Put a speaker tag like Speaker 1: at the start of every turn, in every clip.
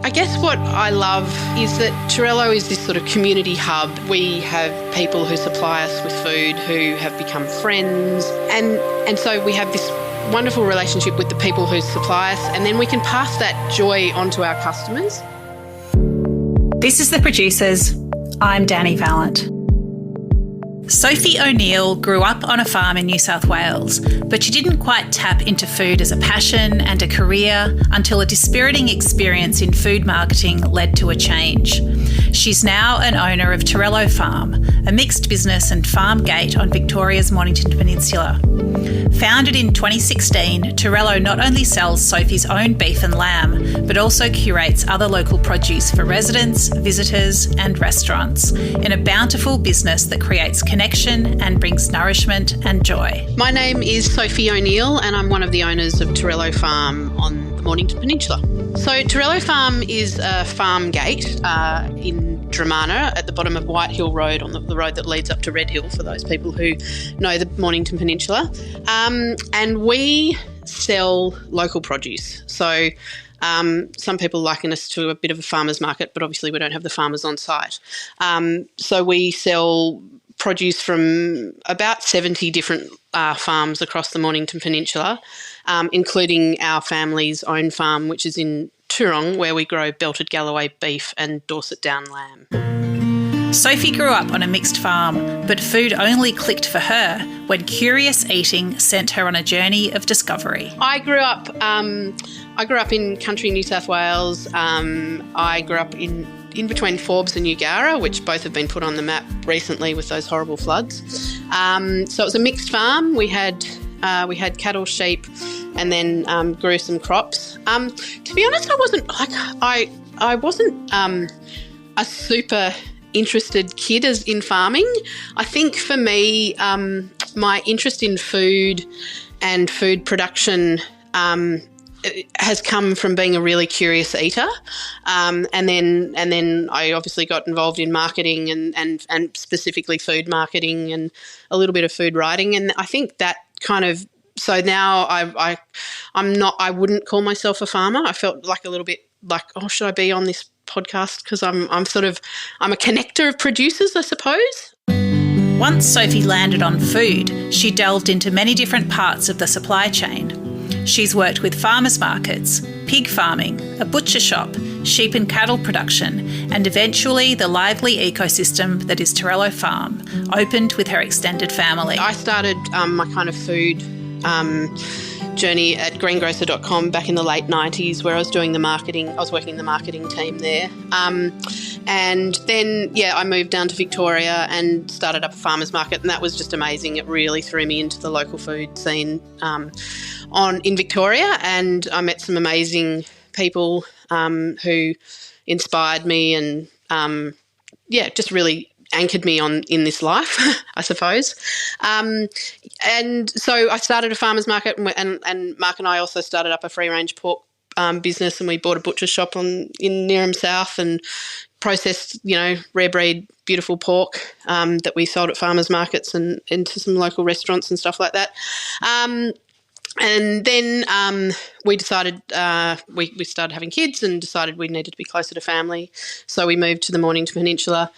Speaker 1: I guess what I love is that Torello is this sort of community hub. We have people who supply us with food who have become friends, and so we have this wonderful relationship with the people who supply us, and then we can pass that joy on to our customers.
Speaker 2: This is The Producers. I'm Dani Valent. Sophie O'Neil grew up on a farm in New South Wales, but she didn't quite tap into food as a passion and a career until a dispiriting experience in food marketing led to a change. She's now an owner of Torello Farm, a mixed business and farm gate on Victoria's Mornington Peninsula. Founded in 2016, Torello not only sells Sophie's own beef and lamb, but also curates other local produce for residents, visitors and restaurants in a bountiful business that creates connection and brings nourishment and joy.
Speaker 1: My name is Sophie O'Neil and I'm one of the owners of Torello Farm on the Mornington Peninsula. So Torello Farm is a farm gate in Dramana at the bottom of White Hill Road, on the road that leads up to Red Hill for those people who know the Mornington Peninsula. And we sell local produce. So some people liken us to a bit of a farmer's market, but obviously we don't have the farmers on site. So we sell produce from about 70 different farms across the Mornington Peninsula, including our family's own farm, which is in Toorong, where we grow belted Galloway beef and Dorset Down lamb.
Speaker 2: Sophie grew up on a mixed farm, but food only clicked for her when curious eating sent her on a journey of discovery.
Speaker 1: I grew up in country New South Wales. I grew up in between Forbes and Eugara, which both have been put on the map recently with those horrible floods. So it was a mixed farm. We had cattle, sheep, and then grew some crops. To be honest, I wasn't a super interested kid as in farming. I think for me, my interest in food and food production has come from being a really curious eater, and then I obviously got involved in marketing and specifically food marketing and a little bit of food writing, and I think that kind of, so now I wouldn't call myself a farmer. I felt like a little bit like, oh, should I be on this podcast? Because I'm a connector of producers, I suppose.
Speaker 2: Once Sophie landed on food, she delved into many different parts of the supply chain. She's worked with farmers markets, pig farming, a butcher shop, sheep and cattle production, and eventually the lively ecosystem that is Torello Farm, opened with her extended family.
Speaker 1: I started my kind of food journey at greengrocer.com back in the late 90s, where I was doing the marketing. I was working in the marketing team there. And then, I moved down to Victoria and started up a farmers market, and that was just amazing. It really threw me into the local food scene in Victoria, and I met some amazing people who inspired me and, just really anchored me in this life, I suppose. And so I started a farmers market, and Mark and I also started up a free-range pork business, and we bought a butcher shop in Nearham South and processed, rare breed, beautiful pork that we sold at farmers markets and into some local restaurants and stuff like that. And then we decided we started having kids and decided we needed to be closer to family. So we moved to the Mornington Peninsula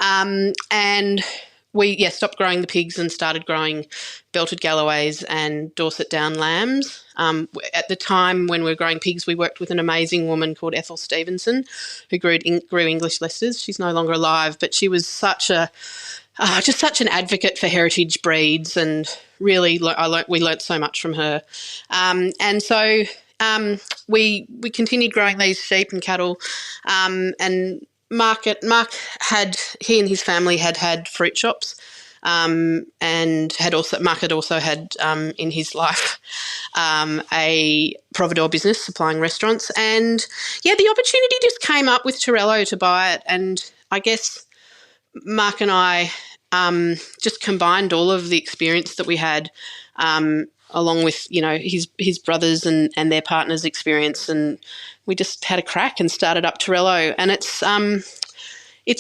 Speaker 1: and we stopped growing the pigs and started growing belted Galloways and Dorset Down lambs. At the time when we were growing pigs, we worked with an amazing woman called Ethel Stevenson who grew English Leicesters. She's no longer alive, but she was such an advocate for heritage breeds, and really we learnt so much from her. And so we continued growing these sheep and cattle, and Mark and his family had fruit shops, and Mark had also had in his life a providore business supplying restaurants, and the opportunity just came up with Torello to buy it, and I guess Mark and I just combined all of the experience that we had, along with his brothers and their partners' experience, and we just had a crack and started up Torello. And it's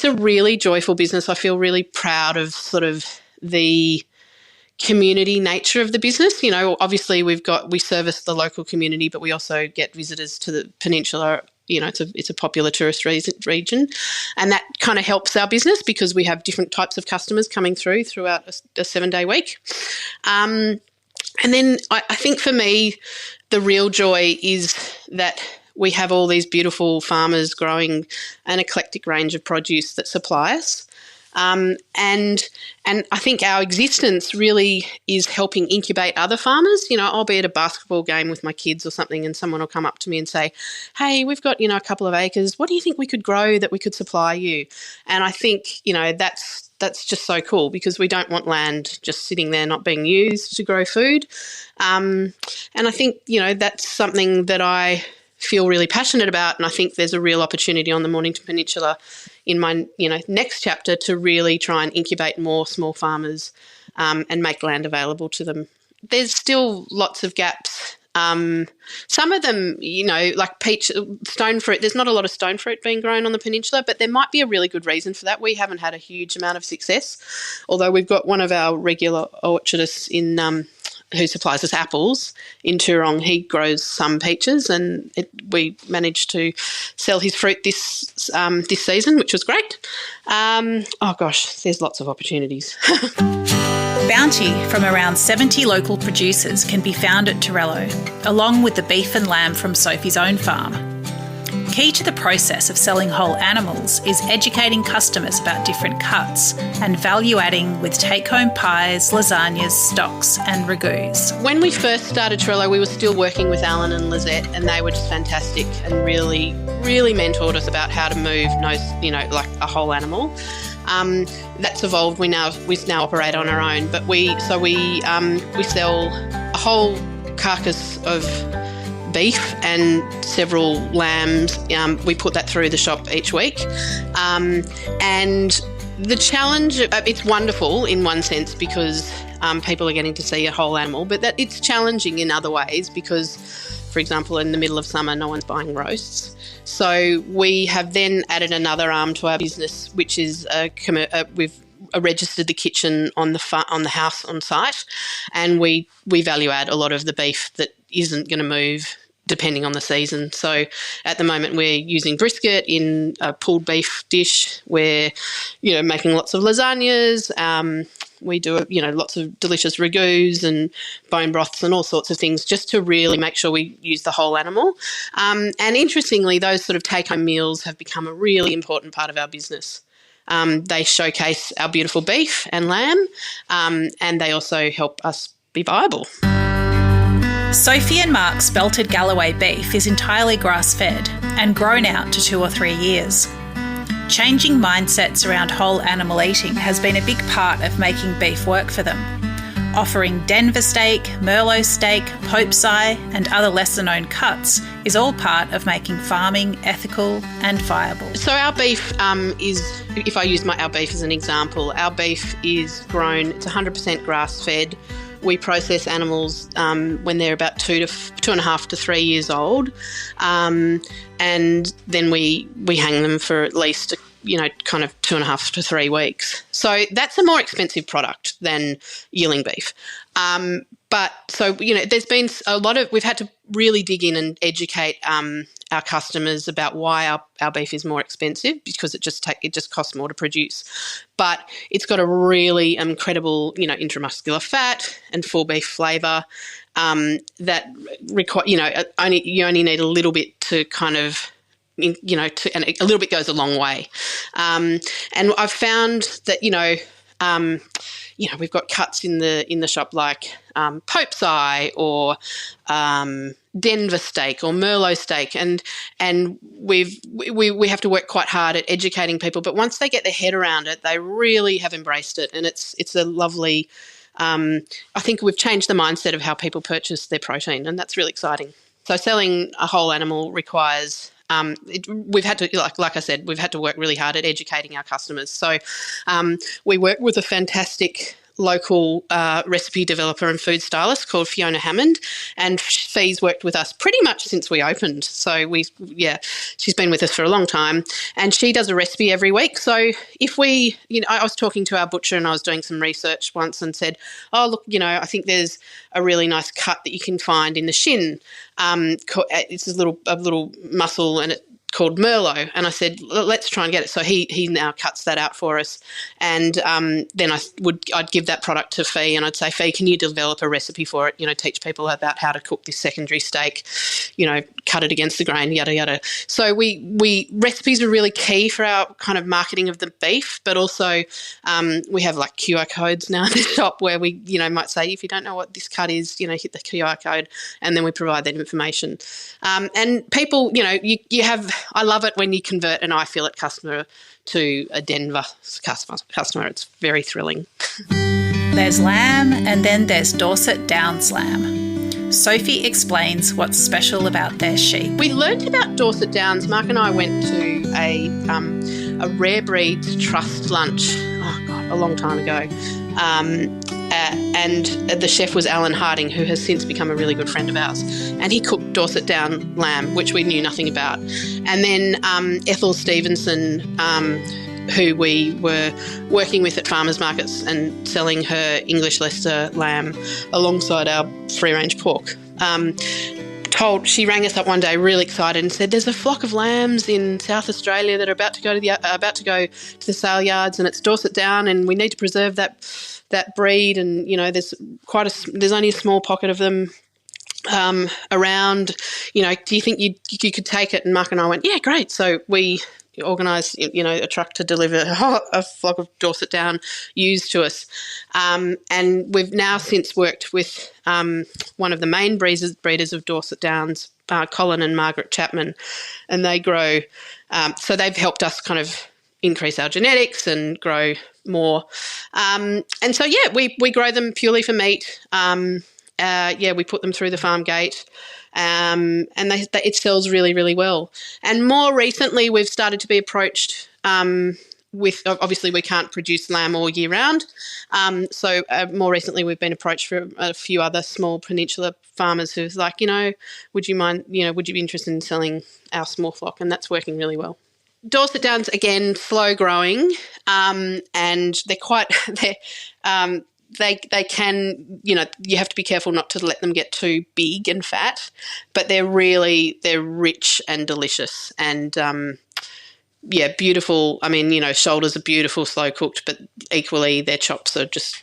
Speaker 1: a really joyful business. I feel really proud of sort of the community nature of the business. Obviously we service the local community, but we also get visitors to the peninsula it's a popular tourist region, and that kind of helps our business because we have different types of customers coming throughout a 7-day week. And then I think for me, the real joy is that we have all these beautiful farmers growing an eclectic range of produce that supply us. And I think our existence really is helping incubate other farmers. I'll be at a basketball game with my kids or something, and someone will come up to me and say, hey, we've got, a couple of acres. What do you think we could grow that we could supply you? And I think, that's just so cool because we don't want land just sitting there not being used to grow food. And I think, that's something that I feel really passionate about, and I think there's a real opportunity on the Mornington Peninsula in my next chapter to really try and incubate more small farmers and make land available to them. There's still lots of gaps. Some of them, like peach, stone fruit, there's not a lot of stone fruit being grown on the peninsula, but there might be a really good reason for that. We haven't had a huge amount of success, although we've got one of our regular orchardists who supplies us apples in Toorong. He grows some peaches, and we managed to sell his fruit this season, which was great. There's lots of opportunities.
Speaker 2: Bounty from around 70 local producers can be found at Torello, along with the beef and lamb from Sophie's own farm. Key to the process of selling whole animals is educating customers about different cuts and value adding with take-home pies, lasagnas, stocks and ragouts.
Speaker 1: When we first started Torello, we were still working with Alan and Lizette, and they were just fantastic and really, really mentored us about how to move like a whole animal. That's evolved. We now operate on our own, but we sell a whole carcass of beef and several lambs. We put that through the shop each week. And the challenge, it's wonderful in one sense because people are getting to see a whole animal, but that it's challenging in other ways because, for example, in the middle of summer, no one's buying roasts. So we have then added another arm to our business, which is we've registered the kitchen on the house on site, and we value add a lot of the beef that isn't going to move depending on the season. So at the moment we're using brisket in a pulled beef dish. We're making lots of lasagnas. We do lots of delicious ragouts and bone broths and all sorts of things just to really make sure we use the whole animal. And interestingly, those sort of take-home meals have become a really important part of our business. They showcase our beautiful beef and lamb, and they also help us be viable.
Speaker 2: Sophie and Mark's belted Galloway beef is entirely grass-fed and grown out to 2 or 3 years. Changing mindsets around whole animal eating has been a big part of making beef work for them. Offering Denver steak, Merlot steak, Pope's-eye and other lesser-known cuts is all part of making farming ethical and viable.
Speaker 1: So our beef is, if I use our beef as an example, our beef is grown, it's 100% grass-fed. We process animals when they're about 2.5 to 3 years old, and then we hang them for at least kind of 2.5 to 3 weeks. So that's a more expensive product than yearling beef. But so there's been we've had to really dig in and educate our customers about why our beef is more expensive, because it just costs more to produce. But it's got a really incredible intramuscular fat and full beef flavour that require you only need a little bit to kind of and a little bit goes a long way. And I've found that we've got cuts in the shop like Pope's Eye or Denver steak or Merlot steak, and we have to work quite hard at educating people. But once they get their head around it, they really have embraced it, and it's a lovely. I think we've changed the mindset of how people purchase their protein, and that's really exciting. So selling a whole animal requires. We've had to, like I said, we've had to work really hard at educating our customers. So we work with a fantastic local recipe developer and food stylist called Fiona Hammond, and Fee's worked with us pretty much since we opened. So she's been with us for a long time, and she does a recipe every week. So if I was talking to our butcher and I was doing some research once and said, oh, look, I think there's a really nice cut that you can find in the shin. It's a little muscle, and called Merlot, and I said, let's try and get it. So he now cuts that out for us, and then I'd give that product to Fee, and I'd say, Fee, can you develop a recipe for it? Teach people about how to cook this secondary steak, cut it against the grain, yada yada. So we recipes are really key for our kind of marketing of the beef, but also we have like QR codes now in the shop where we might say, if you don't know what this cut is, hit the QR code, and then we provide that information. And people, you have. I love it when you convert an I Feel It customer to a Denver customer. It's very thrilling.
Speaker 2: There's lamb, and then there's Dorset Downs lamb. Sophie explains what's special about their sheep.
Speaker 1: We learnt about Dorset Downs. Mark and I went to a rare breeds trust lunch, a long time ago. And the chef was Alan Harding, who has since become a really good friend of ours. And he cooked Dorset Down lamb, which we knew nothing about. And then Ethel Stevenson, who we were working with at farmers markets and selling her English Leicester lamb alongside our free-range pork, she rang us up one day really excited and said, there's a flock of lambs in South Australia that are about to go to the sale yards, and it's Dorset Down, and we need to preserve that breed, and there's only a small pocket of them around. Do you think you could take it? And Mark and I went, yeah, great. So we organised a truck to deliver a flock of Dorset Down ewes to us, and we've now since worked with one of the main breeders of Dorset Downs, Colin and Margaret Chapman, and they grow. So they've helped us kind of increase our genetics and grow more. And so, we grow them purely for meat. We put them through the farm gate, and it sells really, really well. And more recently, we've started to be approached with, obviously we can't produce lamb all year round. So more recently we've been approached for a few other small Peninsula farmers who's like, would you be interested in selling our small flock? And that's working really well. Dorset Downs, again, slow growing, and they can, you have to be careful not to let them get too big and fat, but they're rich and delicious and, beautiful. I mean, shoulders are beautiful, slow cooked, but equally their chops are just,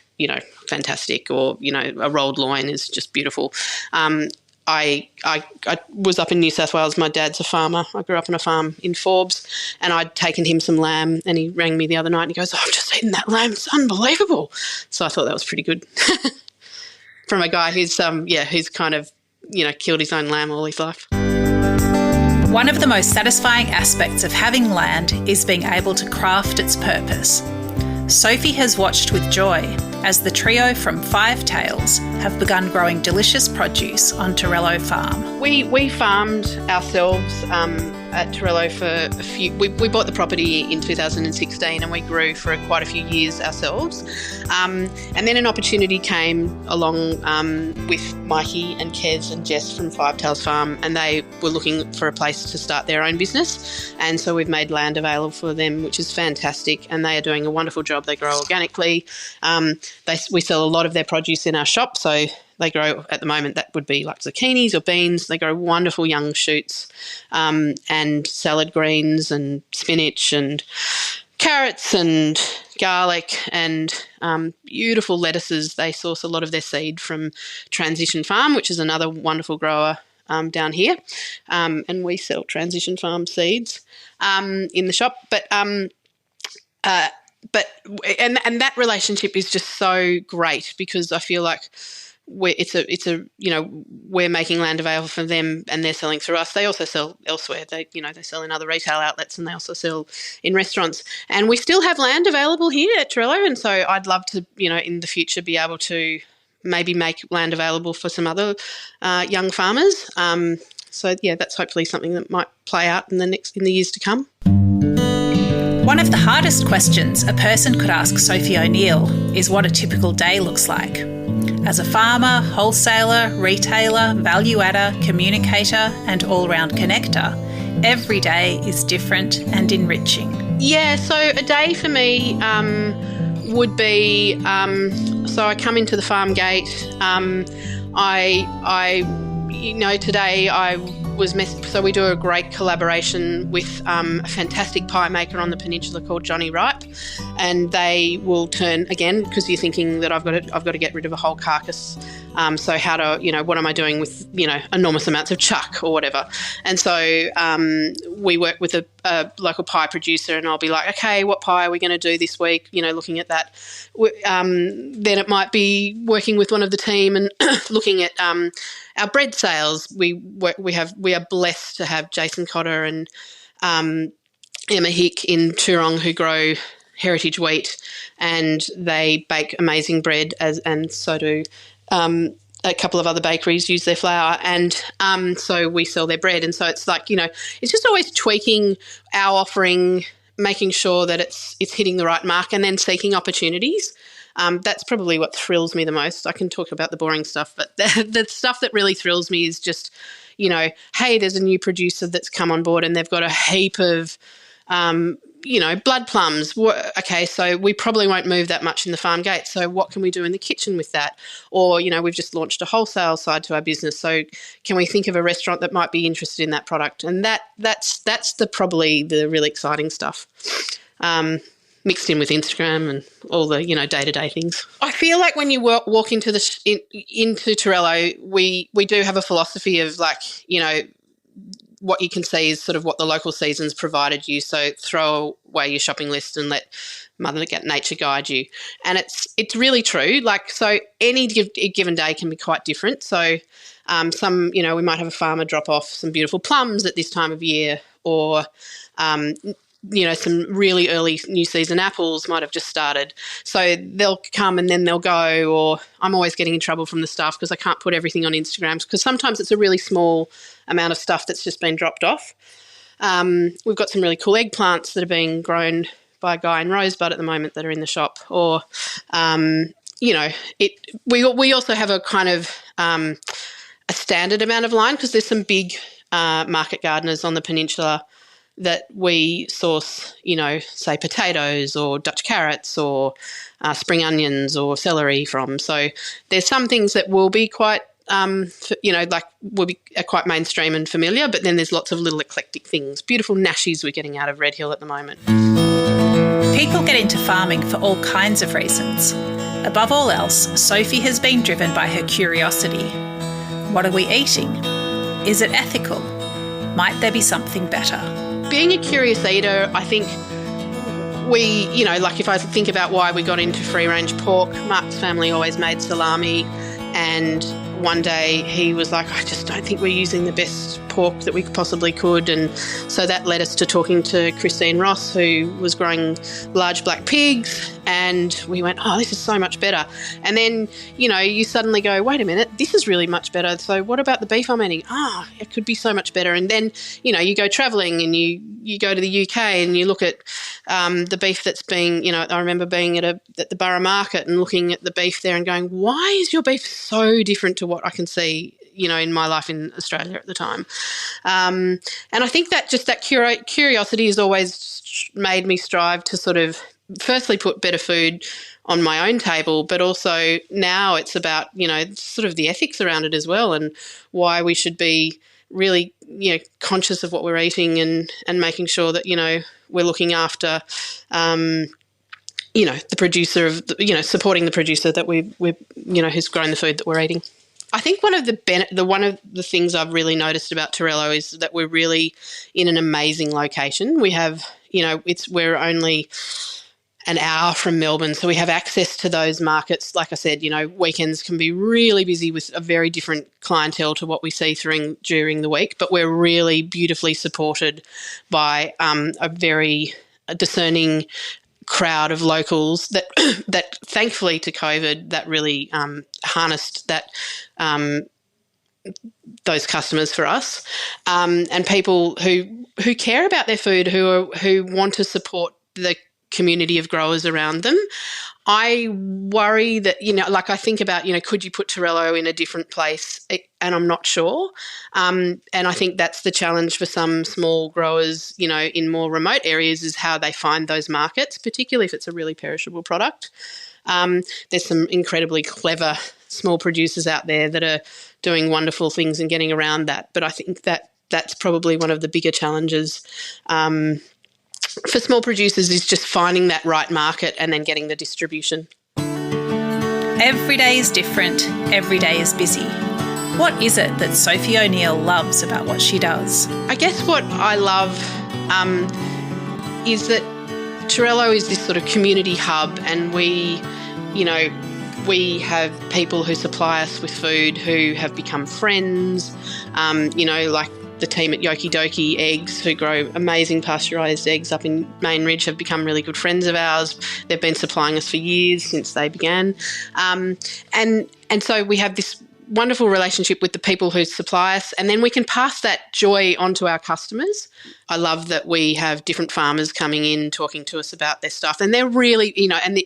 Speaker 1: fantastic, or, a rolled loin is just beautiful. I was up in New South Wales. My dad's a farmer. I grew up on a farm in Forbes, and I'd taken him some lamb, and he rang me the other night and he goes, I've just eaten that lamb. It's unbelievable. So I thought that was pretty good from a guy who's kind of, killed his own lamb all his life.
Speaker 2: One of the most satisfying aspects of having land is being able to craft its purpose. Sophie has watched with joy as the trio from Five Tails have begun growing delicious produce on Torello Farm.
Speaker 1: We farmed ourselves at Torello for a few. We bought the property in 2016 and we grew for quite a few years ourselves. And then an opportunity came along with Mikey and Kez and Jess from Five Tails Farm, and they were looking for a place to start their own business. And so we've made land available for them, which is fantastic. And they are doing a wonderful job. They grow organically. We sell a lot of their produce in our shop, so they grow, at the moment, that would be like zucchinis or beans. They grow wonderful young shoots and salad greens and spinach and carrots and garlic and beautiful lettuces. They source a lot of their seed from Transition Farm, which is another wonderful grower down here, and we sell Transition Farm seeds in the shop. But that relationship is just so great, because I feel like we're making land available for them and they're selling through us. They also sell elsewhere. They sell in other retail outlets, and they also sell in restaurants. And we still have land available here at Torello, and so I'd love to, in the future be able to maybe make land available for some other young farmers. So that's hopefully something that might play out in the years to come.
Speaker 2: One of the hardest questions a person could ask Sophie O'Neil is what a typical day looks like. As a farmer, wholesaler, retailer, value adder, communicator and all-round connector, every day is different and enriching. Yeah, so a day for me would be, so I come into the farm gate. Today I
Speaker 1: so we do a great collaboration with a fantastic pie maker on the peninsula called Johnny Ripe, and they will turn, again, because you're thinking that I've got to get rid of a whole carcass. So how to, what am I doing with, enormous amounts of chuck or whatever? And so we work with a local pie producer, and I'll be like, okay, what pie are we going to do this week? Looking at that. Then it might be working with one of the team and looking at our bread sales. We are blessed to have Jason Cotter and Emma Hick in Toorong who grow heritage wheat, and they bake amazing bread, and so do a couple of other bakeries use their flour, and so we sell their bread. And so it's like, it's just always tweaking our offering, making sure that it's hitting the right mark, and then seeking opportunities. That's probably what thrills me the most. I can talk about the boring stuff, but the stuff that really thrills me is just, hey, there's a new producer that's come on board and they've got a heap of, blood plums. Okay, so we probably won't move that much in the farm gate. So what can we do in the kitchen with that? Or, we've just launched a wholesale side to our business. So can we think of a restaurant that might be interested in that product? And that's probably the really exciting stuff. Mixed in with Instagram and all the, day-to-day things. I feel like when you walk into into Torello, we do have a philosophy of what you can see is sort of what the local seasons provided you. So throw away your shopping list and let Mother Nature guide you. And it's really true. So any given day can be quite different. So some, we might have a farmer drop off some beautiful plums at this time of year, or some really early new season apples might have just started. So they'll come and then they'll go, or I'm always getting in trouble from the staff because I can't put everything on Instagram, because sometimes it's a really small amount of stuff that's just been dropped off. We've got some really cool eggplants that are being grown by a guy in Rosebud at the moment that are in the shop, or, we also have a kind of a standard amount of line, because there's some big market gardeners on the peninsula that we source, say potatoes or Dutch carrots or spring onions or celery from. So there's some things that will be quite, will be quite mainstream and familiar, but then there's lots of little eclectic things. Beautiful nashies we're getting out of Red Hill at the moment.
Speaker 2: People get into farming for all kinds of reasons. Above all else, Sophie has been driven by her curiosity. What are we eating? Is it ethical? Might there be something better?
Speaker 1: Being a curious eater, I think we, if I think about why we got into free-range pork, Mark's family always made salami, and one day he was like, I just don't think we're using the best pork that we possibly could. And so that led us to talking to Christine Ross, who was growing large black pigs, and we went, oh, this is so much better. And then, you suddenly go, wait a minute, this is really much better. So what about the beef I'm eating? It could be so much better. And then, you go travelling and you go to the UK and you look at the beef that's being, I remember being at the Borough Market and looking at the beef there and going, why is your beef so different to what I can see, in my life in Australia at the time? And I think that just that curiosity has always made me strive to sort of firstly put better food on my own table, but also now it's about, sort of the ethics around it as well, and why we should be really, conscious of what we're eating and making sure that, we're looking after, the producer of, supporting the producer that we've who's grown the food that we're eating. I think one of the things I've really noticed about Torello is that we're really in an amazing location. We have, we're only an hour from Melbourne, so we have access to those markets. Like I said, weekends can be really busy with a very different clientele to what we see during the week, but we're really beautifully supported by a very discerning crowd of locals that thankfully to COVID that really harnessed that those customers for us, and people who care about their food, who want to support the community of growers around them. I worry that, I think about, could you put Torello in a different place? And I'm not sure. And I think that's the challenge for some small growers, in more remote areas, is how they find those markets, particularly if it's a really perishable product. There's some incredibly clever small producers out there that are doing wonderful things and getting around that. But I think that that's probably one of the bigger challenges for small producers, is just finding that right market and then getting the distribution.
Speaker 2: Every day is different. Every day is busy. What is it that Sophie O'Neil loves about what she does?
Speaker 1: I guess what I love is that Torello is this sort of community hub, and we have people who supply us with food who have become friends, like the team at Yoki Doki Eggs, who grow amazing pasteurised eggs up in Main Ridge, have become really good friends of ours. They've been supplying us for years, since they began. And so we have this wonderful relationship with the people who supply us, and then we can pass that joy on to our customers. I love that we have different farmers coming in talking to us about their stuff, and they're really,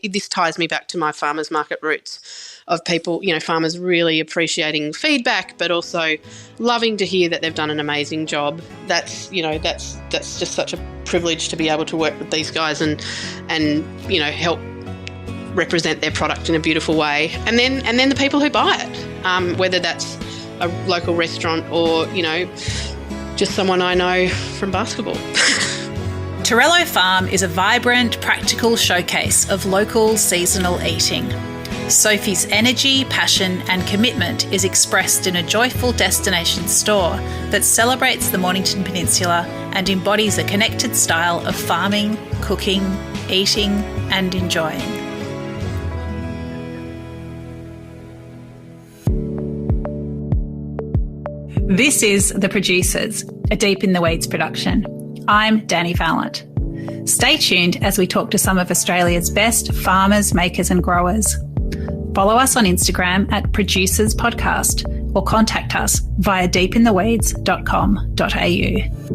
Speaker 1: this ties me back to my farmers market roots of people, farmers really appreciating feedback, but also loving to hear that they've done an amazing job. That's just such a privilege to be able to work with these guys and help represent their product in a beautiful way. And then the people who buy it, whether that's a local restaurant or, just someone I know from basketball.
Speaker 2: Torello Farm is a vibrant, practical showcase of local seasonal eating. Sophie's energy, passion and commitment is expressed in a joyful destination store that celebrates the Mornington Peninsula and embodies a connected style of farming, cooking, eating and enjoying. This is The Producers, a Deep in the Weeds production. I'm Dani Valent. Stay tuned as we talk to some of Australia's best farmers, makers and growers. Follow us on Instagram at Producers Podcast or contact us via deepintheweeds.com.au.